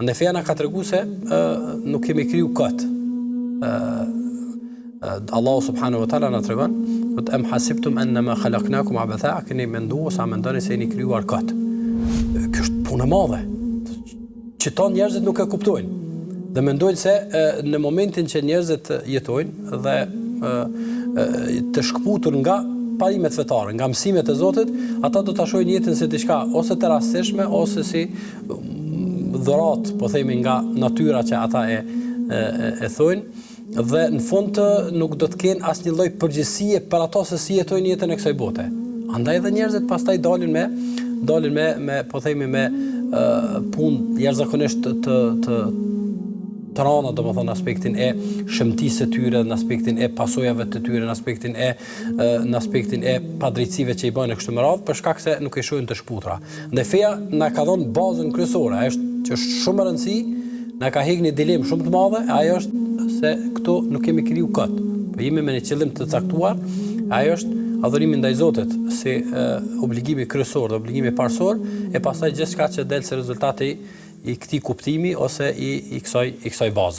Andaj feja na ka treguar se nuk kemi kriju kot. Allahu subhanahu wa taala na tregon, "Am hasibtum annama khalaqnakum abatha", keni menduar sa mendoni se jeni krijuar kot. Kjo është punë e madhe. Që ta njerëzit nuk e kuptojnë. Dhe mendojnë se në momentin që njerëzit jetojnë dhe të shkputur nga parimet fetare, nga mësimet e Zotit, ata do ta shohin jetën si diçka ose të rastishme ose si dhuratë, po themi nga natyra që ata e thojnë, dhe në fund nuk do të kenë asnjë lloj përgjegjësie për ato se si jetojnë jetën e kësaj bote. Andaj edhe njerëzit pastaj dalin me po themi me punë jashtëzakonisht të rana, domethënë në aspektin e shëmtisë së tyre, në aspektin e pasojave të tyre, në aspektin e padrejtësive që i bëjnë kështu me radhë, për shkak se nuk e shohin të shputra. Ndaj feja na ka dhënë bazën kryesore, që është shumë e rëndësishme, na ka hequr një dilemë shumë të madhe, ajo është se këtu nuk kemi kriju kot, po jemi me një qëllim të caktuar, ajo është adhurimi ndaj Zotit si obligimi kryesor dhe obligimi parësor, e pastaj gjithçka që del se rezultati i këtij kuptimi ose i kësaj baze.